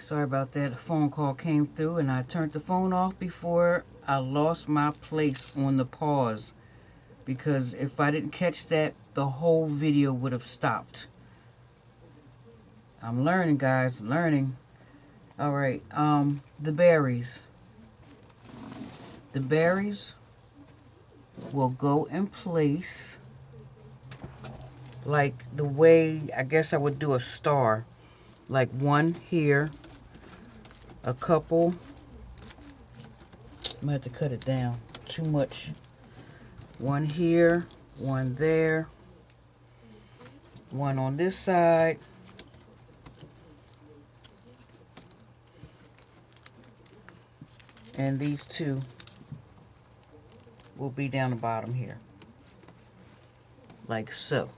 Sorry about that. A phone call came through and I turned the phone off before I lost my place on the pause. Because if I didn't catch that, the whole video would have stopped. I'm learning, guys. I'm learning. Alright, the berries. The berries will go in place like the way, I guess I would do a star. Like one here, a couple. I'm gonna have to cut it down. Too much. One here, one there, one on this side, and these two will be down the bottom here, like so.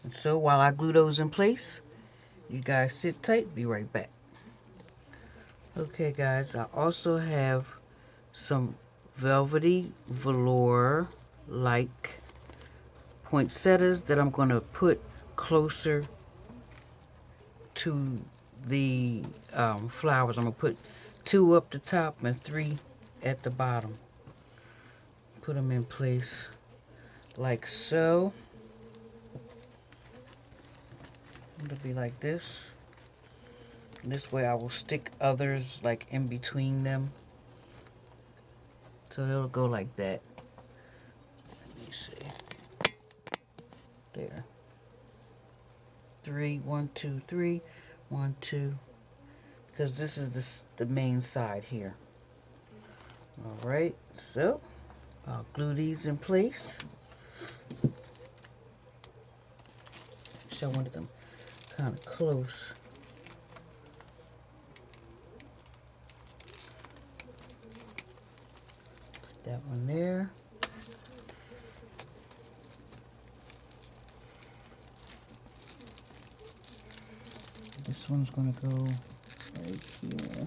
And so while I glue those in place, you guys sit tight, be right back. Okay guys, I also have some velvety velour like poinsettias that I'm going to put closer to the flowers. I'm going to put 2 up the top and 3 at the bottom. Put them in place like so. It'll be like this. And this way I will stick others like in between them. So it'll go like that. Let me see. There. 3, 1, 2, 3, 1, 2. Because this is the main side here. Alright, so I'll glue these in place. Actually, I wanted them kind of close. Put that one there. This one's going to go right here.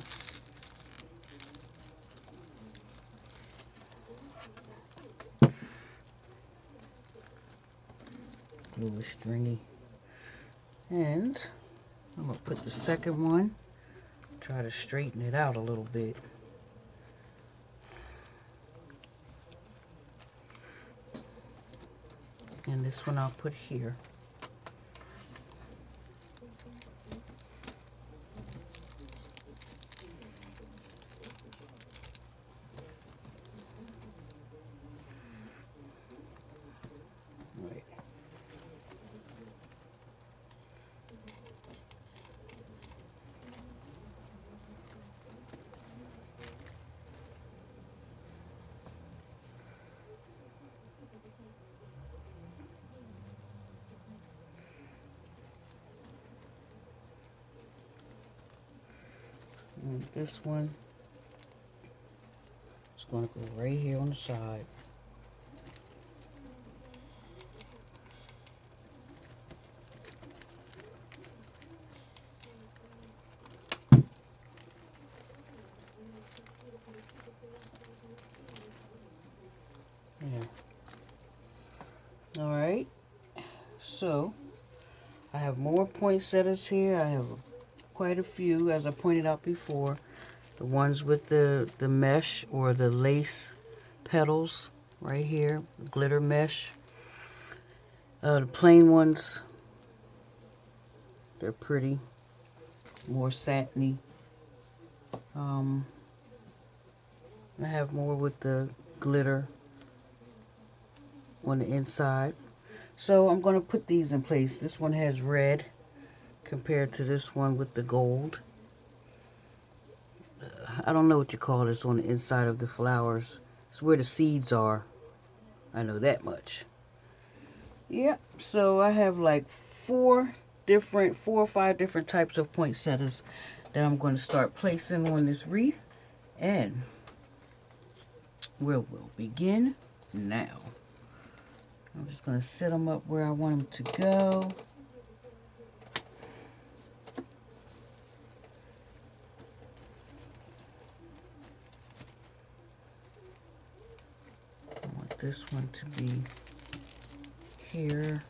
Glue is stringy. And I'm going to put the second one, try to straighten it out a little bit. And this one I'll put here. Right. And this one is going to go right here on the side. Yeah. Alright. So, I have more poinsettias here. I have quite a few, as I pointed out before. The ones with the mesh or the lace petals right here, glitter mesh. The plain ones, they're pretty, more satiny. I have more with the glitter on the inside. So I'm going to put these in place. This one has red compared to this one with the gold. I don't know what you call this on the inside of the flowers. It's where the seeds are. I know that much. Yep, so I have like 4 or 5 different types of poinsettias that I'm going to start placing on this wreath. And we'll begin now. I'm just going to set them up where I want them to go. this one to be here.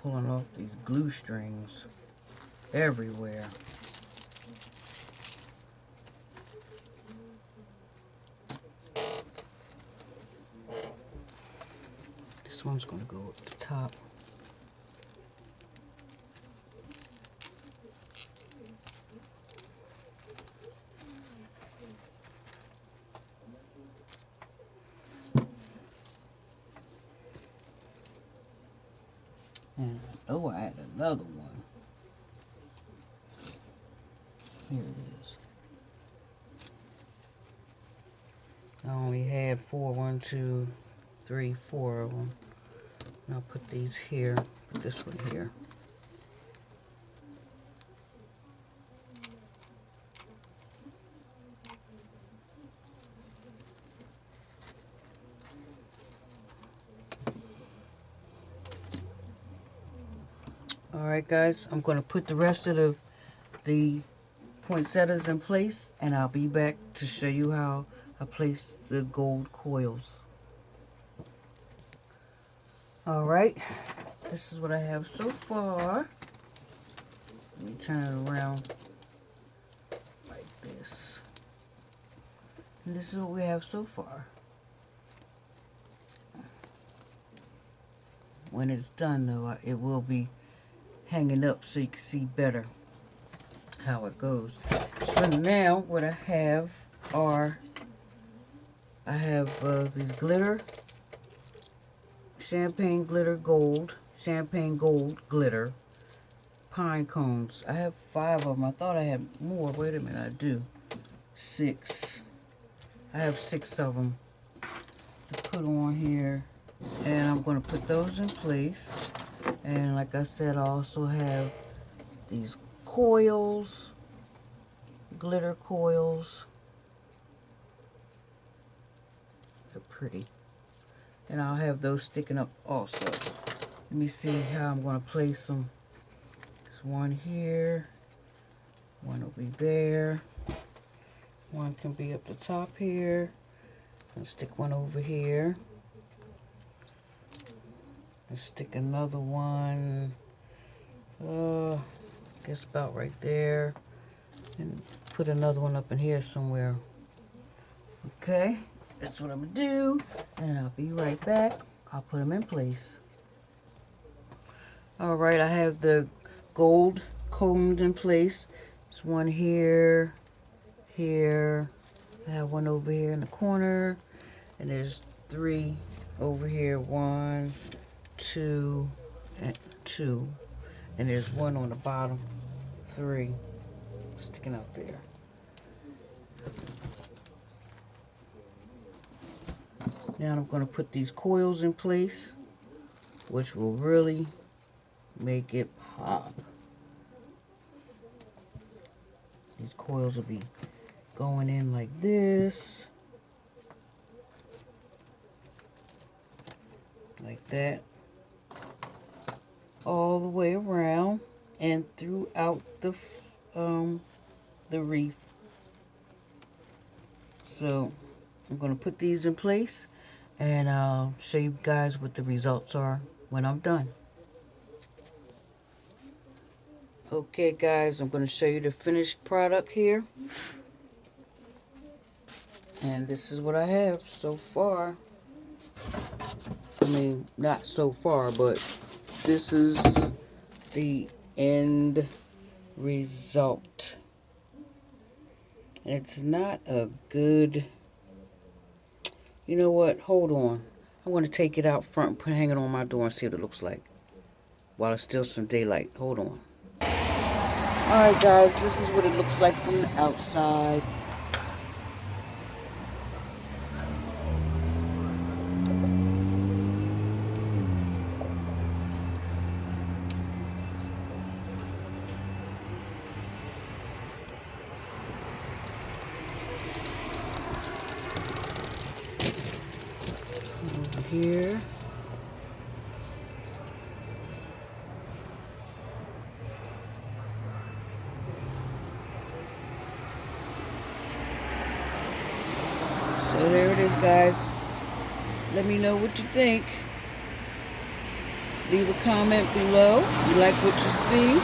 Pulling off these glue strings everywhere. This one's going to go at the top. And oh, I had another one. Here it is. I only had four. 1, 2, 3, 4 of them. And I'll put these here. Put this one here. Alright guys, I'm going to put the rest of the poinsettias in place, and I'll be back to show you how I place the gold coils. Alright, this is what I have so far. Let me turn it around like this. And this is what we have so far. When it's done though, it will be hanging up so you can see better how it goes. So now what I have are, I have these glitter, champagne gold glitter pine cones. I have 5 of them. I thought I had more. Wait a minute, I do. 6. I have 6 of them to put on here, and I'm going to put those in place. And like I said, I also have these coils, glitter coils. They're pretty. And I'll have those sticking up also. Let me see how I'm going to place them. There's one here. One will be there. One can be up the top here. I'm going to stick one over here. And stick another one, I guess about right there, and put another one up in here somewhere. Okay, that's what I'm gonna do, and I'll be right back. I'll put them in place. All right, I have the gold combed in place. There's one here, here. I have one over here in the corner, and there's 3 over here. 1, 2, and 2, and there's one on the bottom. 3 sticking out there. Now I'm going to put these coils in place, which will really make it pop. These coils will be going in like this, like that, all the way around and throughout the wreath. So I'm going to put these in place, and I'll show you guys what the results are when I'm done. Okay guys, I'm going to show you the finished product here. And this is what I have so far. I mean, not so far, but this is the end result. It's not a good... You know what? Hold on. I'm going to take it out front and hang it on my door and see what it looks like while it's still some daylight. Hold on. Alright guys, this is what it looks like from the outside. here. So there it is, guys. Let me know what you think. Leave a comment below if you like what you see.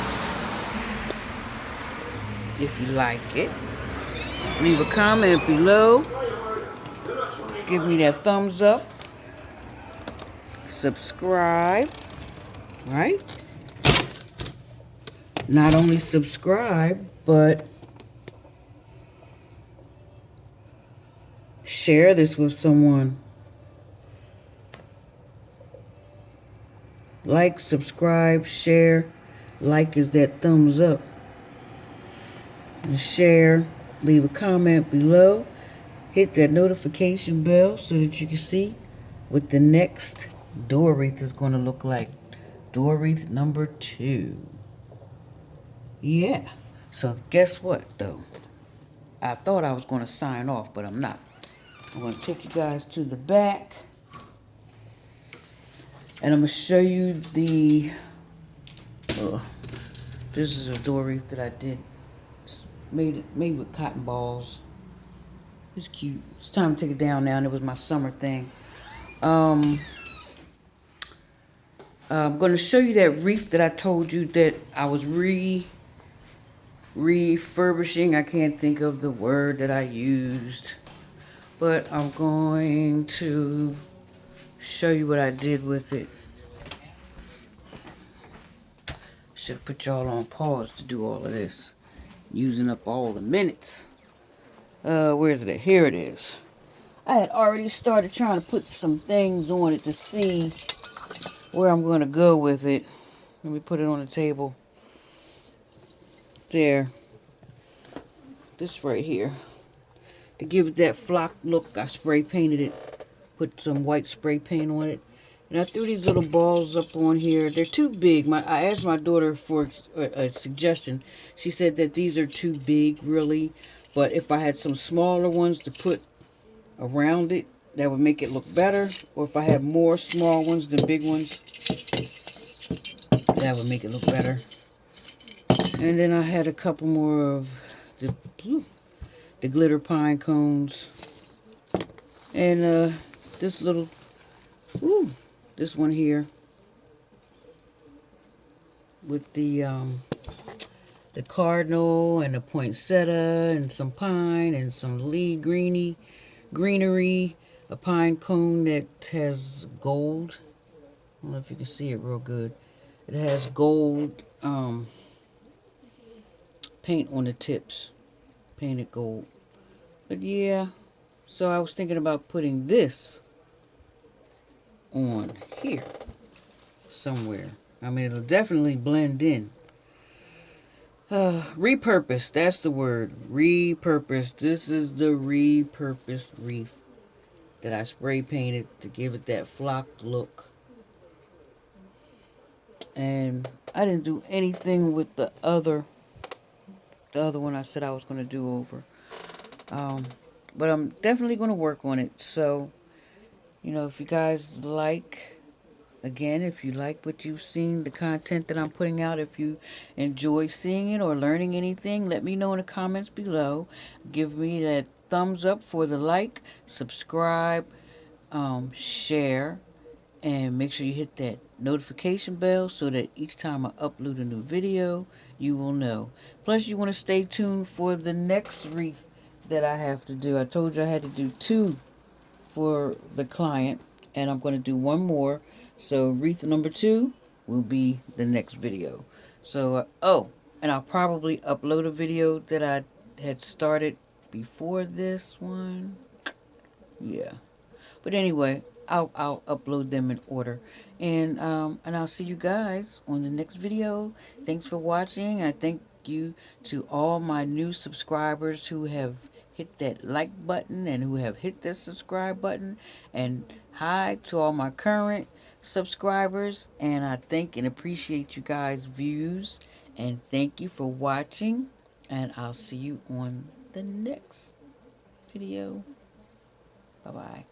If you like it, leave a comment below. Give me that thumbs up. Subscribe. Right? Not only subscribe, but share this with someone. Like, subscribe, share. Like is that thumbs up. And share. Leave a comment below. Hit that notification bell so that you can see what the next door wreath is going to look like. Door wreath number 2. Yeah. So guess what, though? I thought I was going to sign off, but I'm not. I'm going to take you guys to the back. And I'm going to show you the... this is a door wreath that I did. It's made with cotton balls. It's cute. It's time to take it down now, and it was my summer thing. I'm going to show you that wreath that I told you that I was refurbishing. I can't think of the word that I used, but I'm going to show you what I did with it. Should have put y'all on pause to do all of this, using up all the minutes. Where is it at? Here it is. I had already started trying to put some things on it to see where I'm going to go with it. Let me put it on the table. There. This right here. To give it that flock look, I spray painted it. Put some white spray paint on it. And I threw these little balls up on here. They're too big. I asked my daughter for a suggestion. She said that these are too big, really. But if I had some smaller ones to put around it, that would make it look better. Or if I had more small ones than big ones, that would make it look better. And then I had a couple more of the glitter pine cones. And this little, this one here with the cardinal and the poinsettia and some pine and some greenery. A pine cone that has gold. I don't know if you can see it real good. It has gold paint on the tips. Painted gold. But yeah, so I was thinking about putting this on here somewhere. I mean, it'll definitely blend in. Repurpose, that's the word. Repurpose. This is the repurposed wreath that I spray painted to give it that flocked look. And I didn't do anything with the other one I said I was going to do over. But I'm definitely going to work on it. So, you know, if you guys like, again, if you like what you've seen, the content that I'm putting out, if you enjoy seeing it or learning anything, let me know in the comments below. Give me that thumbs up for the like, subscribe, share, and make sure you hit that notification bell so that each time I upload a new video, you will know. Plus, you want to stay tuned for the next wreath that I have to do. I told you I had to do 2 for the client, and I'm going to do 1 more. So wreath number 2 will be the next video. So, and I'll probably upload a video that I had started before this one. Yeah. But anyway, I'll upload them in order. And I'll see you guys on the next video. Thanks for watching. I thank you to all my new subscribers who have hit that like button and who have hit that subscribe button. And hi to all my current subscribers. And I thank and appreciate you guys' views. And thank you for watching. And I'll see you on the next video. Bye-bye.